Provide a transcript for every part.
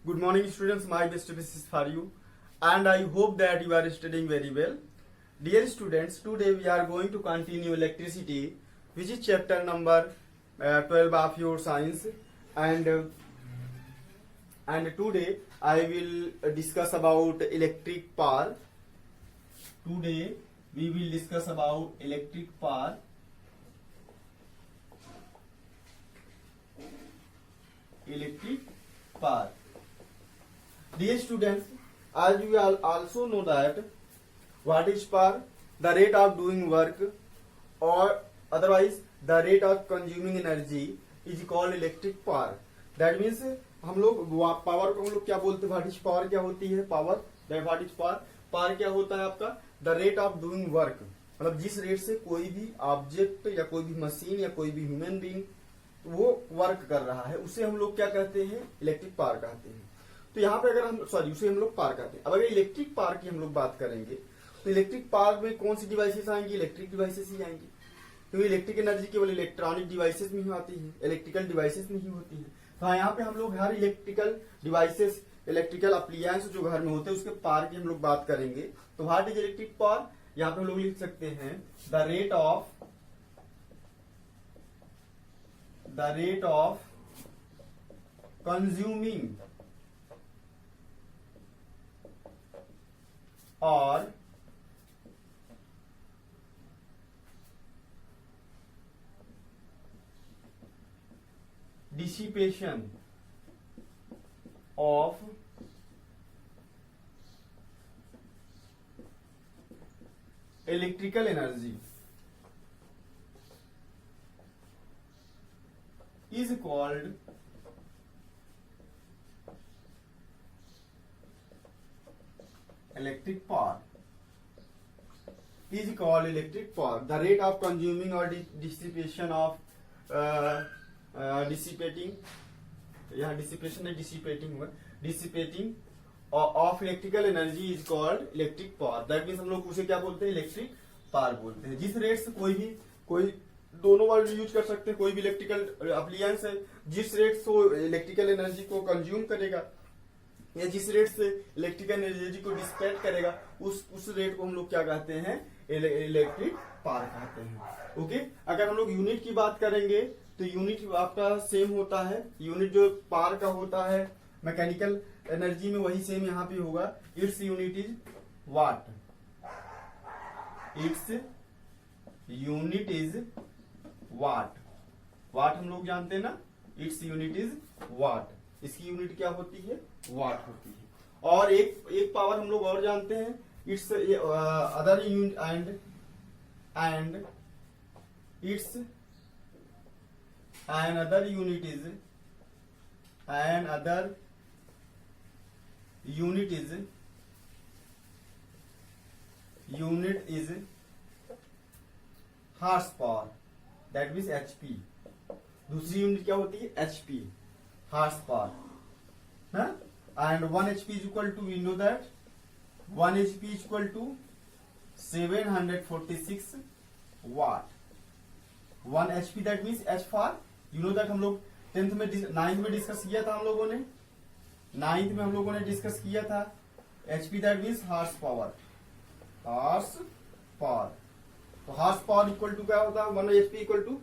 Good morning, students. My best wishes for you, and I hope that you are studying very well. Dear students, today we are going to continue electricity, which is chapter number 12 of your science, and today I will discuss about electric power. Today we will discuss about electric power. Electric power. Dear students, as you all also know that what is power? The rate of doing work, or otherwise the rate of consuming energy is called electric power. That means हम लोग power को हम लोग क्या बोलते हैं? What is power? क्या होती है power? What is power? Power क्या होता है आपका? The rate of doing work, मतलब जिस रेट से कोई भी ऑब्जेक्ट या कोई भी मशीन या कोई भी ह्यूमन बीइंग वो वर्क कर रहा है, उसे हम लोग क्या कहते हैं? इलेक्ट्रिक पावर कहते हैं। तो यहाँ पे अगर हम उसे हम लोग पावर कहते हैं। अब अगर इलेक्ट्रिक पावर की हम लोग बात करेंगे तो इलेक्ट्रिक पावर में कौन सी डिवाइसेस आएंगी? इलेक्ट्रिक डिवाइसेस ही आएंगी, क्योंकि इलेक्ट्रिक एनर्जी केवल इलेक्ट्रॉनिक डिवाइसेस में ही आती है, इलेक्ट्रिकल डिवाइसेस में ही होती है। तो हाँ, यहाँ पे हम लोग हर इलेक्ट्रिकल डिवाइसेस, इलेक्ट्रिकल अप्लायंस जो घर में होते हैं उसके पावर की हम लोग बात करेंगे। तो व्हाट इज इलेक्ट्रिक पावर? यहाँ पे हम लोग लिख सकते हैं द रेट ऑफ कंज्यूमिंग और dissipation of electrical energy is called electric power. Is called electric power. The rate of consuming or dissipation of dissipating, यहाँ डिसिपेशन है, डिसिपेटिंग हुआ, dissipating of electrical energy is called electric power. That means हम लोग उसे क्या बोलते हैं? Electric power बोलते हैं। जिस रेट से कोई दोनों वर्ड यूज कर सकते हैं, कोई भी इलेक्ट्रिकल अप्लायंस है जिस रेट से वो इलेक्ट्रिकल एनर्जी को कंज्यूम करेगा या जिस रेट से इलेक्ट्रिकल एनर्जी को डिसिपेट करेगा, उस रेट को हम लोग क्या कहते हैं? इलेक्ट्रिक पावर कहते हैं। ओके, अगर हम लोग यूनिट की बात करेंगे तो यूनिट आपका सेम होता है। यूनिट जो पावर का होता है मैकेनिकल एनर्जी में वही सेम यहाँ पे होगा। Its unit is watt. Its unit is watt. Watt हम लोग जानते हैं ना, इट्स यूनिट इज वाट। इसकी यूनिट क्या होती है? वाट होती है। और एक पावर हम लोग और जानते हैं, it's other unit and it's another unit is horse power, that means HP। दूसरी यूनिट क्या होती है? HP, horse power है। and 1 HP is equal to, we know that 1 HP is equal to 746 watt। 1 HP that means H for, you know that हम लोग 10th में 9th में discuss किया था, हम लोगों ने 9th में हम लोगों ने डिस्कस किया था HP that means horse power. Horse power, तो हॉर्स पावर इक्वल टू क्या होता है? 1 HP equal to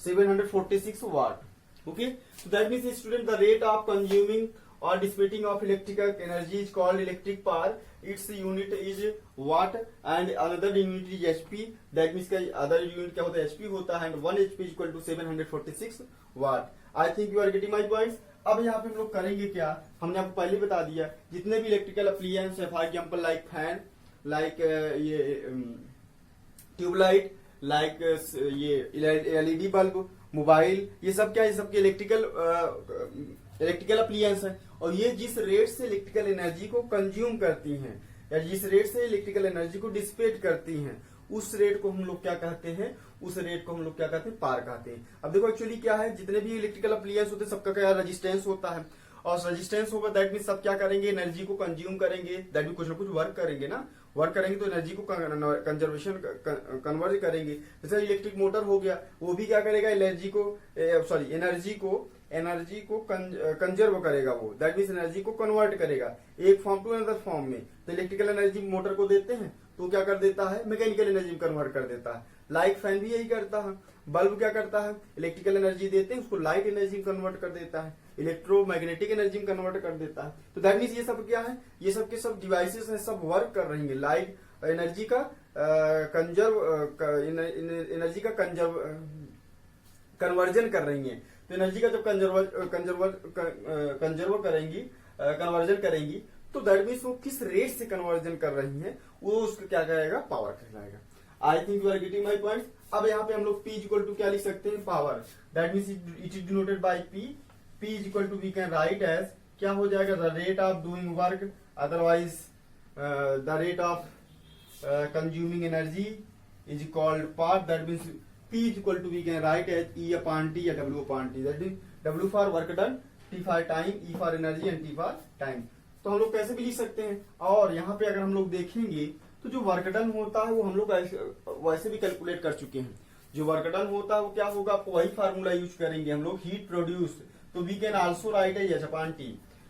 746 watt. Okay, so that means student the rate of consuming or dissipating of electrical energy is called electric power. Its unit is watt and another unit is HP। that means का other unit क्या होता है? HP होता है। and 1 HP is equal to 746 watt। I think you are getting my points। अब यहाँ पे हम लोग करेंगे क्या? हमने आपको पहले बता दिया, जितने भी इलेक्ट्रिकल अप्लायंस है, for example like fan, like ये ट्यूबलाइट, लाइक ये LED बल्ब, मोबाइल, ये सब क्या है? सबके इलेक्ट्रिकल अप्लायंस है। और ये जिस रेट से इलेक्ट्रिकल एनर्जी को कंज्यूम करती हैं या जिस रेट से इलेक्ट्रिकल एनर्जी को डिसिपेट करती हैं, उस रेट को हम लोग क्या कहते हैं? उस रेट को हम लोग क्या कहते हैं? पावर कहते हैं। अब देखो एक्चुअली क्या है, जितने भी इलेक्ट्रिकल अप्लायंस होते हैं सबका क्या रेजिस्टेंस होता है, और रेजिस्टेंस होगा दैट मीन सब क्या करेंगे? एनर्जी को कंज्यूम करेंगे, दैट मीन कुछ ना कुछ वर्क करेंगे ना। वर्क करेंगे तो एनर्जी को कंजर्वेशन कन्वर्ट करेंगे। जैसे इलेक्ट्रिक मोटर हो गया, वो भी क्या करेगा? एनर्जी को एनर्जी को कंजर्व करेगा, वो दैट मीन्स एनर्जी को कन्वर्ट करेगा एक फॉर्म टू अनदर फॉर्म में। तो इलेक्ट्रिकल एनर्जी मोटर को देते हैं तो क्या कर देता है, मैकेनिकल एनर्जी में कन्वर्ट कर देता है। लाइट फैन भी यही करता है। बल्ब क्या करता है, इलेक्ट्रिकल एनर्जी देते हैं उसको लाइट एनर्जी में कन्वर्ट कर देता है, इलेक्ट्रोमैग्नेटिक एनर्जी में कन्वर्ट कर देता है। तो दैट मीन्स ये सब क्या है, ये सब के सब डिवाइसेस हैं, सब वर्क कर रही है लाइट एनर्जी का एनर्जी का कन्वर्जन कर रही है। तो एनर्जी का जब कंजर्व करेंगी, कन्वर्जन करेंगी, तो दैट मीन्स वो किस रेट से कन्वर्जन कर रही है वो उसको क्या कहेगा, पावर कहलाएगा। I think you are getting my point. अब यहाँ पे हम लोग P इक्वल टू क्या लिख सकते हैं, power. That means it is denoted by P। P equal to we can write as क्या हो जाएगा, the rate of doing work, otherwise the rate of consuming energy is called power. That means P is equal to we can write as E upon T या W upon T. That means W for work done, T for time, E for energy and T for time. तो हम लोग कैसे भी लिख सकते हैं। और यहाँ पे अगर हम लोग देखेंगे तो जो वर्क डन होता है वो हम लोग वैसे भी कैलकुलेट कर चुके हैं। जो वर्क डन होता है वो क्या होगा, आपको वही फार्मूला यूज करेंगे हम लोग, हीट प्रोड्यूस। तो we can also write as H upon T,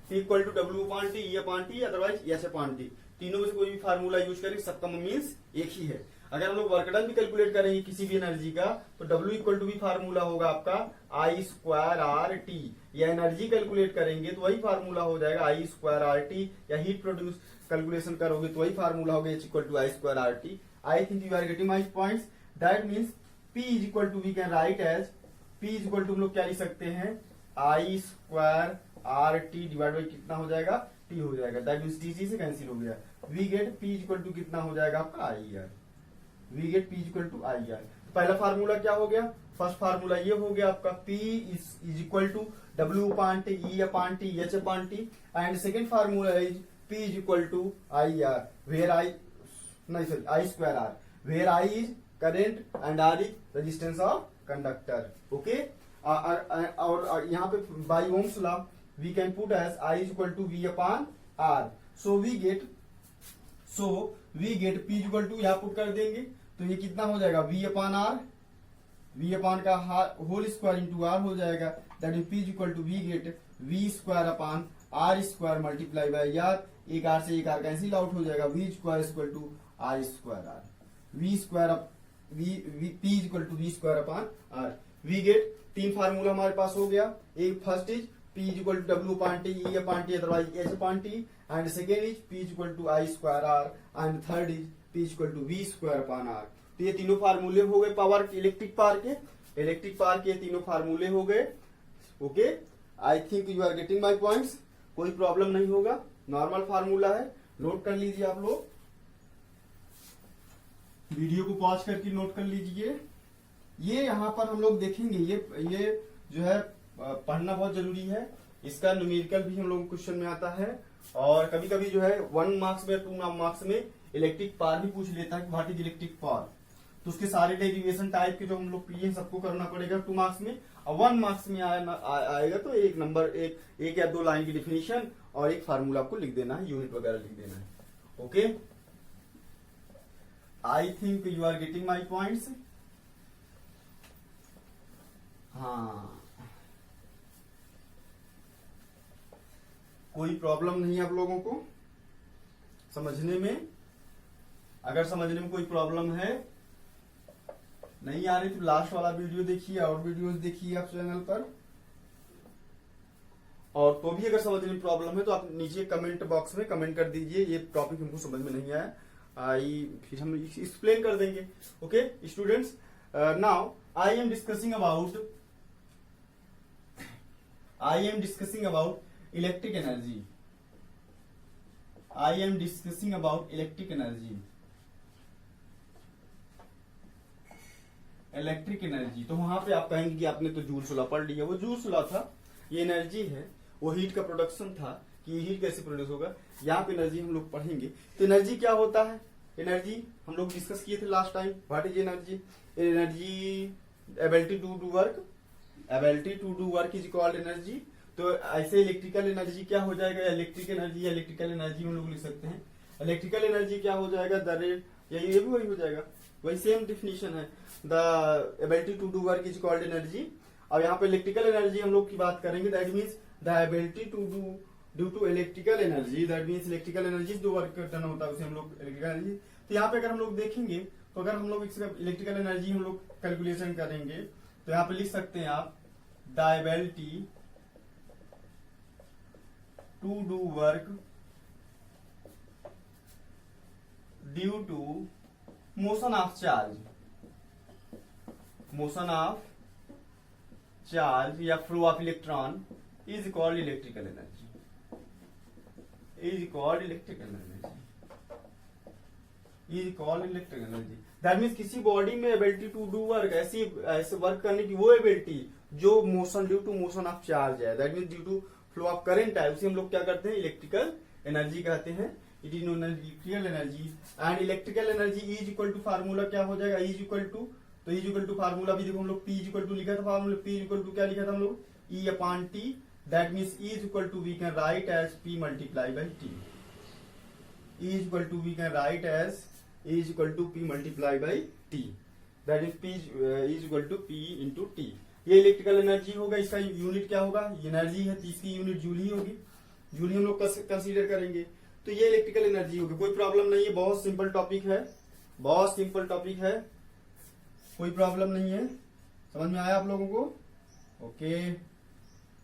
P equal to W upon T, E upon T, otherwise H upon T। तीनों में से कोई भी फार्मूला यूज करेंगे, सबका मीन्स एक ही है। अगर हम लोग वर्क डन भी कैलकुलेट करेंगे किसी भी एनर्जी का तो W इक्वल टू भी फार्मूला होगा आपका I स्क्वायर आर टी। या एनर्जी कैलकुलेट करेंगे तो वही फार्मूला हो जाएगा I स्क्वायर आर टी। या हीट प्रोड्यूस कैलकुलेशन करोगे तो वही फार्मूला होगा H equal to I square R T. I think you are getting my points. That means P is equal to we can write as P is equal to हम लोग क्या लिख सकते हैं, I square R T divide by कितना हो जाएगा, T हो जाएगा। दैट मीन्स T से कैंसिल हो गया। We get P equal to कितना हो जाएगा आपका I R. We get P equal to I R. पहला फार्मूला क्या हो गया, फर्स्ट फार्मूला ये हो गया आपका P is equal to W upon T, E upon T, H upon T, and second formula is P is equal to I R, where I square R, where I is current and R is resistance of conductor. Okay? और यहाँ पे by Ohm's law we can put as I is equal to V upon R. So we get P equal to यहाँ put कर देंगे तो ये कितना हो जाएगा, V upon R, V upon का होल स्क्वायर इंटू आर हो जाएगा। That is P equal to we get V square upon R square multiply by R. एक आर से एक आर कैंसिल आउट हो जाएगा। V square equal to R square R, V square P equal to V square upon R. We get तीन formula हमारे पास हो गया। एक first is P is equal to W upon T, E upon T, otherwise H upon T, and second is P is equal to I square R, and third is P is equal to V square upon R. तो ये तीनों फार्मूले हो गए power के, electric power के तीनों फार्मूले हो गए। Okay, I think you are getting my points. कोई प्रॉब्लम नहीं होगा, नॉर्मल फार्मूला है, नोट कर लीजिए आप लोग। वीडियो को पॉज करके नोट कर लीजिए। ये यहाँ पर हम लोग देखेंगे, ये जो है पढ़ना बहुत जरूरी है। इसका न्यूमेरिकल भी हम लोग क्वेश्चन में आता है और कभी कभी जो है 1 मार्क्स में 2 मार्क्स में इलेक्ट्रिक पावर भी पूछ लेता है कि व्हाट इज इलेक्ट्रिक पावर। तो उसके सारे डेरिवेशन टाइप के जो हम लोग किए सबको करना पड़ेगा 2 मार्क्स में। और 1 मार्क्स में आएगा तो एक नंबर एक या 2 लाइन की डिफिनीशन और एक फार्मूला आपको लिख देना है, यूनिट वगैरह लिख देना है। Okay, I think you are getting my points. हाँ, कोई प्रॉब्लम नहीं है आप लोगों को समझने में। अगर समझने में कोई प्रॉब्लम है नहीं आ रही तो लास्ट वाला वीडियो देखिए और वीडियोस देखिए आप चैनल पर। और तो भी अगर समझने में प्रॉब्लम है तो आप नीचे कमेंट बॉक्स में कमेंट कर दीजिए, ये टॉपिक हमको समझ में नहीं आया, फिर हम एक्सप्लेन कर देंगे। Okay students, now I am discussing about electric energy. I am discussing about electric energy. Electric energy, तो वहां पे आप कहेंगे कि आपने तो जूल्स लॉ पढ़ लिया। वो जूल्स लॉ था, ये एनर्जी है, वो हीट का प्रोडक्शन था कि ये हीट कैसे प्रोड्यूस होगा। यहाँ पे एनर्जी हम लोग पढ़ेंगे। तो एनर्जी क्या होता है, एनर्जी हम लोग डिस्कस किए थे last time. What is energy? Energy ability to do work, ability to do work is called energy. तो ऐसे इलेक्ट्रिकल एनर्जी क्या हो जाएगा, इलेक्ट्रिक एनर्जी या इलेक्ट्रिकल एनर्जी हम लोग लिख सकते हैं। इलेक्ट्रिकल एनर्जी क्या हो जाएगा, द रेट, या ये भी वही हो जाएगा, वही सेम डिफिनीशन है। The ability to do work is called energy. अब यहाँ पे इलेक्ट्रिकल एनर्जी हम लोग की बात करेंगे, that means the ability to do due to electrical energy, that means electrical energy जो वर्क करना होता है उसे हम लोग इलेक्ट्रिकल एनर्जी। तो यहाँ पे अगर हम लोग देखेंगे तो अगर हम लोग इसका इलेक्ट्रिकल एनर्जी हम लोग कैलकुलेशन करेंगे तो यहाँ पे लिख सकते हैं आप the ability to do work due to motion of charge, motion of charge या flow of electron is called electrical energy, is called electrical energy, is called electrical energy. That means किसी बॉडी में ability to do work, ऐसे work करने की वो ability जो motion due to motion of charge है, that means due to flow of current है, उसे हम लोग क्या करते हैं इलेक्ट्रिकल एनर्जी कहते हैं। It is known as electrical energy. And electrical energy is equal to formula क्या हो जाएगा, इज इक्वल टू, तो इज इक्वल टू फार्मूला भी देखो हम लोग पी इज इक्वल टू लिखा था, formula P is equal to क्या लिखा था हम लोग E upon T, that means E is equal to we can write as P multiply by T, E is equal to we can write as E is equal to P multiply by T, that is P is equal to P into T. ये electrical energy होगा, इसका unit क्या होगा, energy है तो इसकी unit joule ही होगी, joule ही हम लोग कंसीडर करेंगे। तो ये इलेक्ट्रिकल एनर्जी होगी, कोई प्रॉब्लम नहीं है, बहुत सिंपल टॉपिक है, बहुत सिंपल टॉपिक है, कोई प्रॉब्लम नहीं है। समझ में आया आप लोगों को? ओके,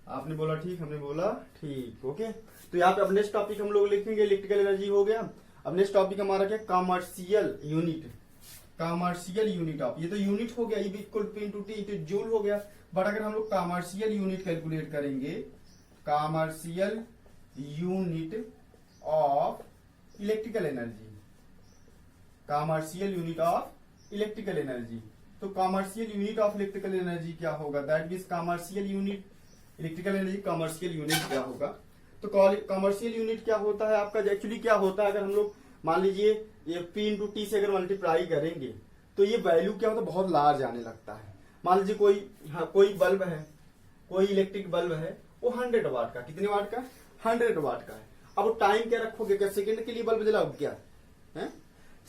आपने बोला ठीक, हमने बोला ठीक, ओके। तो यहाँ पे अब नेक्स्ट टॉपिक हम लोग लिखेंगे, इलेक्ट्रिकल एनर्जी हो गया। अब नेक्स्ट टॉपिक हमारा क्या, commercial unit, commercial unit of, ये तो यूनिट हो गया, E equal to into T, तो जूल हो गया। बट अगर हम लोग कॉमर्शियल यूनिट कैलकुलेट करेंगे, commercial unit of electrical energy, commercial unit of electrical energy, तो commercial unit of electrical energy क्या होगा, that means commercial unit electrical energy commercial unit क्या होगा। तो कॉमर्शियल यूनिट क्या होता है आपका, एक्चुअली क्या होता है, अगर हम लोग मान लीजिए ये पी इंटू टी से अगर मल्टीप्लाई करेंगे तो ये वैल्यू क्या होता है, बहुत लार्ज आने लगता है। मान लीजिए कोई बल्ब है, कोई इलेक्ट्रिक बल्ब है, वो 100 वाट का, कितने वाट का, 100 वाट का है। अब टाइम क्या रखोगे, क्या सेकंड के लिए बल्ब जलाओगे क्या है,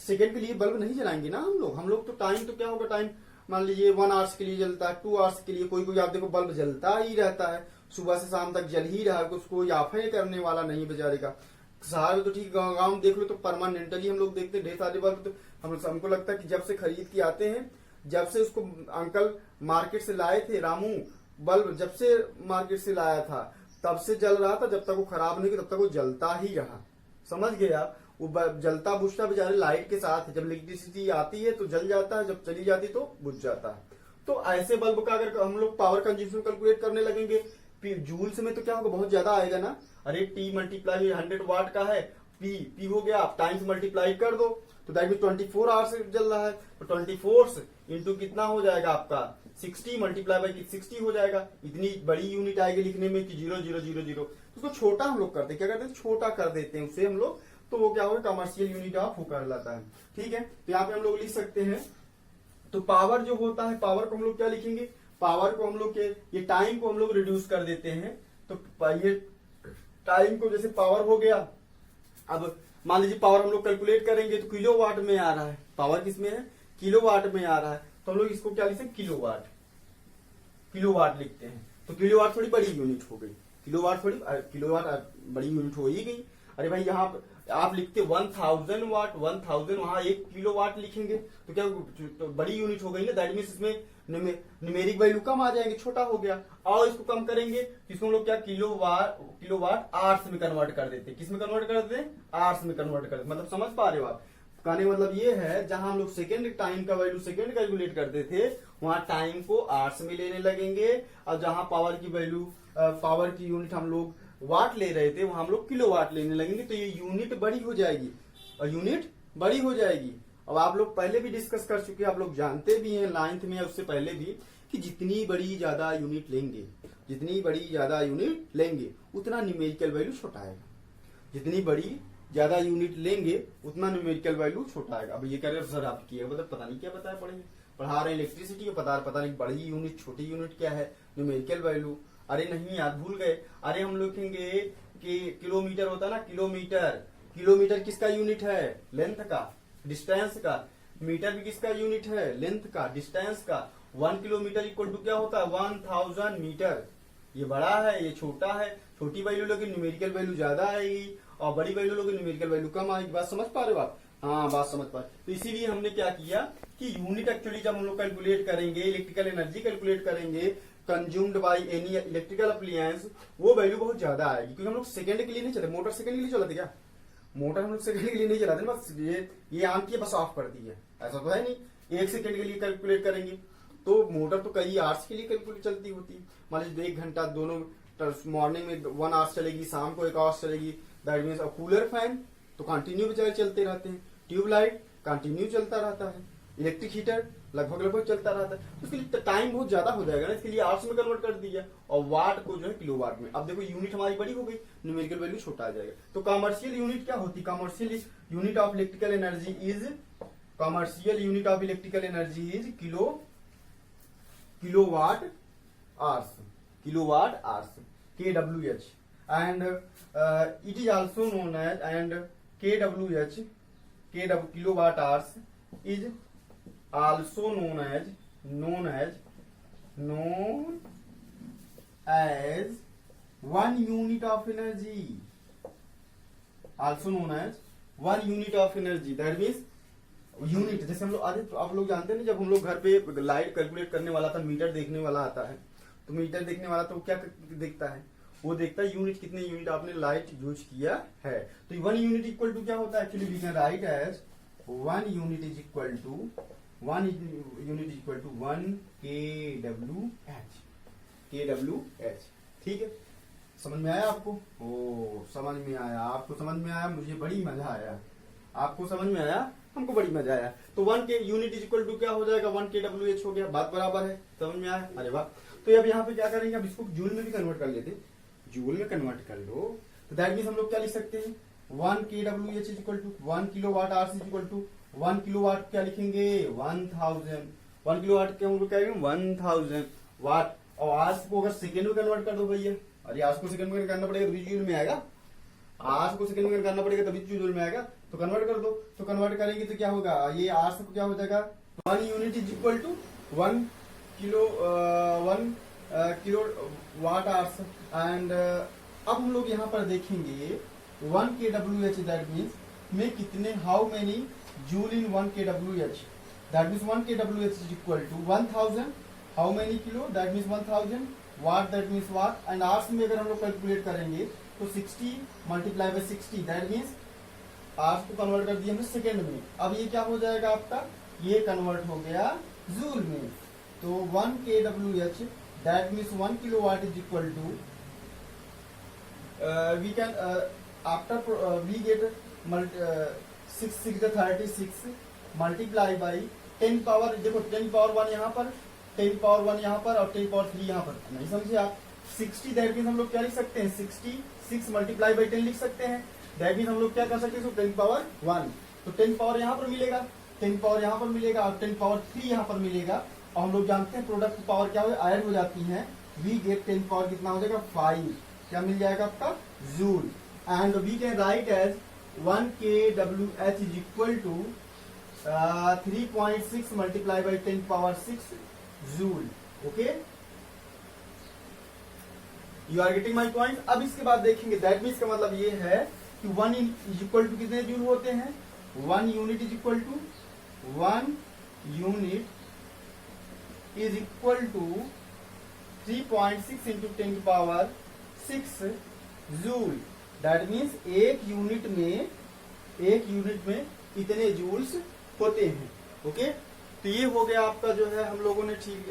सेकंड के लिए बल्ब नहीं जलाएंगे ना हम लोग तो टाइम तो क्या होगा, टाइम मान लीजिए 1 आवर्स के लिए जलता है, 2 आवर्स के लिए, कोई आप देखो बल्ब जलता ही रहता है, सुबह से शाम तक जल ही रहा है, उसको आफे करने वाला नहीं बेचारे का। शहर में तो ठीक, गाँव में देख लो तो परमानेंटली हम लोग देखते हैं ढेर सारे बल्ब, तो हमको लगता है कि जब से खरीद के आते हैं, जब से उसको अंकल मार्केट से लाए थे, रामू बल्ब जब से मार्केट से लाया था तब से जल रहा था, जब तक वो खराब नहीं, तब तक वो जलता ही रहा। समझ गए आप, वो जलता बुझता बेचारे लाइट के साथ है, जब इलेक्ट्रिसिटी आती है तो जल जाता है, जब चली जाती तो बुझ जाता है। तो ऐसे बल्ब का अगर हम लोग पावर कंज्यूमशन कैलकुलेट करने लगेंगे जूल्स में तो क्या होगा, बहुत ज्यादा आएगा ना। अरे टी मल्टीप्लाई 100 वाट का है, पी हो गया, आप टाइम से मल्टीप्लाई कर दो तो दैट मीन 24 आवर्स जल रहा है, तो 24 इंटू कितना हो जाएगा आपका 60 मल्टीप्लाई बाई 60 हो जाएगा। इतनी बड़ी यूनिट आएगी लिखने में कि 0000, उसको छोटा हम लोग करते हैं, क्या करते हैं, छोटा कर देते हैं उसे हम लोग, तो वो क्या होगा, कमर्शियल यूनिट ऑफ वो कर लाता है। ठीक है, तो यहाँ पे हम लोग लिख सकते हैं, तो पावर जो होता है, पावर को हम लोग क्या लिखेंगे, पावर को हम लोग ये टाइम को हम लोग रिड्यूस कर देते हैं, तो ये टाइम को जैसे पावर हो गया, अब मान लीजिए पावर हम लोग कैलकुलेट करेंगे तो किलोवाट में आ रहा है, पावर किसमें है, किलोवाट में आ रहा है, तो हम लोग इसको क्या लिखते हैं, किलोवाट, किलोवाट लिखते हैं। तो किलोवाट थोड़ी बड़ी यूनिट हो गई, किलोवाट बड़ी यूनिट हो ही गई। अरे भाई यहाँ आप लिखते 1000 वाट, 1000 वहां 1 किलोवाट लिखेंगे तो क्या तो बड़ी यूनिट हो गई ना, दैट मीन्स इसमें न्यूमेरिक वैल्यू कम आ जाएंगे, छोटा हो गया। और इसको कम करेंगे इसको हम लोग क्या, किलोवाट आवर्स में कन्वर्ट कर देते हैं, किस में कन्वर्ट कर देते हैं, आवर्स में कन्वर्ट कर देते, मतलब समझ पा रहे हो आप, कहने मतलब ये है जहां हम लोग सेकंड टाइम का वैल्यू सेकंड कैलकुलेट करते थे, वहां टाइम को आवर्स में लेने लगेंगे, और जहां पावर की वैल्यू पावर की यूनिट हम लोग वाट ले रहे थे, वहां हम लोग किलोवाट लेने लगेंगे, तो ये यूनिट बड़ी हो जाएगी, और यूनिट बड़ी हो जाएगी। अब आप लोग पहले भी डिस्कस कर चुके हैं, आप लोग जानते भी हैं 9th में या उससे पहले भी, कि जितनी बड़ी ज्यादा यूनिट लेंगे, जितनी बड़ी ज्यादा यूनिट लेंगे उतना न्यूमेरिकल वैल्यू छोटा आएगा, जितनी बड़ी ज्यादा यूनिट लेंगे उतना न्यूमेरिकल वैल्यू छोटा आएगा। अब ये कह रहे हैं सर आप किए मतलब पता नहीं क्या बताया पढ़ा रहे हैं इलेक्ट्रिसिटी को, पता नहीं बड़ी यूनिट छोटी यूनिट क्या है, न्यूमेरिकल वैल्यू। अरे नहीं यार भूल गए, अरे हम लोग लिखेंगे कि किलोमीटर होता है ना, किलोमीटर किसका यूनिट है, लेंथ का, डिस्टेंस का। मीटर भी किसका यूनिट है, लेंथ का, डिस्टेंस का। 1 किलोमीटर इक्वल टू क्या होता है 1000 मीटर। ये बड़ा है, ये छोटा है, छोटी वैल्यू लोगे न्यूमेरिकल वैल्यू ज्यादा आएगी और बड़ी वैल्यू लोगे न्यूमेरिकल वैल्यू कम आएगी। बात समझ पा रहे हो आप? हाँ, बात समझ पा रहे। तो इसीलिए हमने क्या किया कि यूनिट एक्चुअली जब हम लोग कैलकुलेट करेंगे, इलेक्ट्रिकल एनर्जी कैलकुलेट करेंगे consumed by any electrical appliance, वो वैल्यू बहुत ज्यादा आएगी। क्योंकि हम लोग सेकंड के लिए नहीं चले, मोटर सेकंड के लिए चलाते क्या? मोटर हम लोग सेकंड के लिए नहीं चलाते, बस ये ऑन किया बस ऑफ कर दी है, ऐसा तो है नहीं। 1 सेकंड के लिए कैलकुलेट करेंगे तो मोटर तो कई आवर्स के लिए कैलकुलेट चलती होती है। मान लीजिए 1 घंटा, दोनों मॉर्निंग में 1 आवर्स चलेगी, शाम को 1 आवर्स चलेगी। दैट मीन्स कूलर फैन तो कंटिन्यू बेचारे चलते रहते हैं, ट्यूबलाइट कंटिन्यू चलता रहता है, इलेक्ट्रिक हीटर लगभग चलता रहता है। उसके लिए टाइम बहुत ज्यादा हो जाएगा ना, इसके लिए आवर्स में कन्वर्ट कर दिया और वाट को जो है किलोवाट में। अब देखो यूनिट हमारी बड़ी हो गई, न्यूमेरिकल वैल्यू छोटा आ जाएगा। तो कमर्शियल यूनिट क्या होती है? Commercial unit of electrical energy is kilowatt hours kWh and it is also known as kilowatt hours is also known as 1 unit of energy, also known as 1 unit of energy। That means unit, जैसे हम लोग आप लोग जानते हैं ना, जब हम लोग घर पे लाइट कैलकुलेट करने वाला था, मीटर देखने वाला आता है, तो मीटर देखने वाला तो क्या देखता है? वो देखता है यूनिट, कितने यूनिट आपने लाइट यूज किया है। तो 1 यूनिट इक्वल टू क्या होता है? Actually we can write as 1 unit is equal to 1 kWh। ठीक है, समझ में आया आपको? ओ, समझ में आया आपको, समझ में आया, मुझे बड़ी मजा आया। आपको समझ में आया, हमको बड़ी मजा आया। तो 1 के यूनिट इज इक्वल टू क्या हो जाएगा? 1 kWh हो गया। बात बराबर है, समझ में आया? अरे वाह। तो अब यहाँ पे क्या करेंगे? अब इसको जूल में भी कन्वर्ट कर लेते, जूल में कन्वर्ट कर लो। तो दैट मीन्स हम लोग क्या लिख सकते हैं? 1 kWh is equal to 1 kilowatt hours is equal to 1 kilowatt क्या लिखेंगे? 1000। 1 किलोवाट क्या हम लोग क्या लिखेंगे? 1000 वाट। और आवर्स को अगर सेकेंड में कन्वर्ट कर दो भैया, अरे आवर्स को सेकेंड में करना पड़ेगा तभी जूल में आएगा, आवर्स को सेकेंड में करना पड़ेगा तभी जूल में आएगा। तो कन्वर्ट कर दो, तो कन्वर्ट करेंगे तो क्या होगा? ये आवर्स को क्या हो जाएगा? 1 unit is equal to 1 kilo watt hours. And अब हम लोग यहाँ पर देखेंगे 1 kWh, दैट मीन्स में कितने, how many joule in 1 kWh। That means 1 kWh is equal to 1000, how many kilo, that means 1000 watt, that means watt. And hours में अगर हम लोग कैलकुलेट करेंगे तो 60 multiply by 60, that means hours को convert कर दिया हमने सेकेंड में। अब ये क्या हो जाएगा आपका? ये कन्वर्ट हो गया जूल में। तो 1 kWh that means 1 kilowatt is equal to we can after we get 6 6 36 multiply by 10 power, देखो 10 पावर 1 यहाँ पर, 10 पावर 1 यहाँ पर और 10 पावर 3 यहाँ पर। नहीं समझे आप? 60 दैट मीन्स हम लोग क्या लिख सकते हैं? 66 मल्टीप्लाई बाई 10 लिख सकते हैं। दैट मीन्स हम लोग क्या कर सकते हैं? 10 पावर 1, तो 10 पावर यहाँ पर मिलेगा, 10 पावर यहाँ पर मिलेगा और 10 पावर 3 यहाँ पर मिलेगा। और हम लोग जानते हैं प्रोडक्ट पावर क्या हो, ऐड हो जाती है। वी गेट 10 पावर कितना हो जाएगा? 5। क्या मिल जाएगा आपका? Joule. And we can write as 1 kWh is equal to 3.6 multiply by 10 power 6 joule. Okay, you are getting my point. अब इसके बाद देखेंगे, दैट मीन्स का मतलब ये है कि 1 इज इक्वल टू कितने जूल होते हैं? 1 unit is equal to 3.6 into 10 power 6 joule. That means एक यूनिट में इतने जूल्स होते हैं। ओके, तो ये हो गया आपका जो है, हम लोगों ने ठीक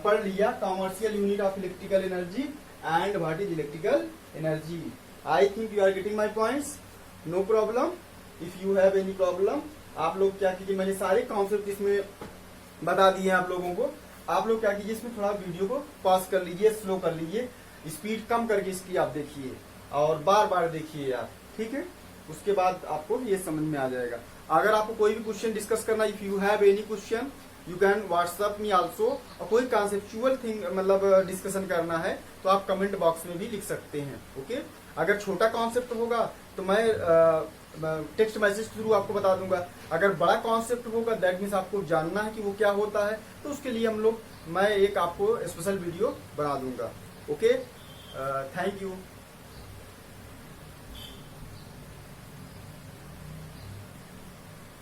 पढ़ लिया commercial unit of electrical energy and what is electrical energy. I think you are getting my points, no problem. If you have any problem, आप लोग क्या कीजिए, मैंने सारे कॉन्सेप्ट इसमें बता दिए आप लोगों को। आप लोग क्या कीजिए, इसमें थोड़ा वीडियो को पॉज कर लीजिए, स्लो कर लीजिए, स्पीड कम करके इसकी आप देखिए और बार बार देखिए आप, ठीक है? उसके बाद आपको ये समझ में आ जाएगा। अगर आपको कोई भी क्वेश्चन डिस्कस करना, if you have any question you can WhatsApp me also. और कोई कॉन्सेप्चुअल थिंग मतलब डिस्कशन करना है तो आप कमेंट बॉक्स में भी लिख सकते हैं। ओके, अगर छोटा कॉन्सेप्ट होगा तो मैं टेक्स्ट मैसेज के थ्रू आपको बता दूंगा। अगर बड़ा कॉन्सेप्ट होगा दैट मीन्स आपको जानना है कि वो क्या होता है, तो उसके लिए मैं एक आपको स्पेशल वीडियो बना दूंगा। Okay, thank you.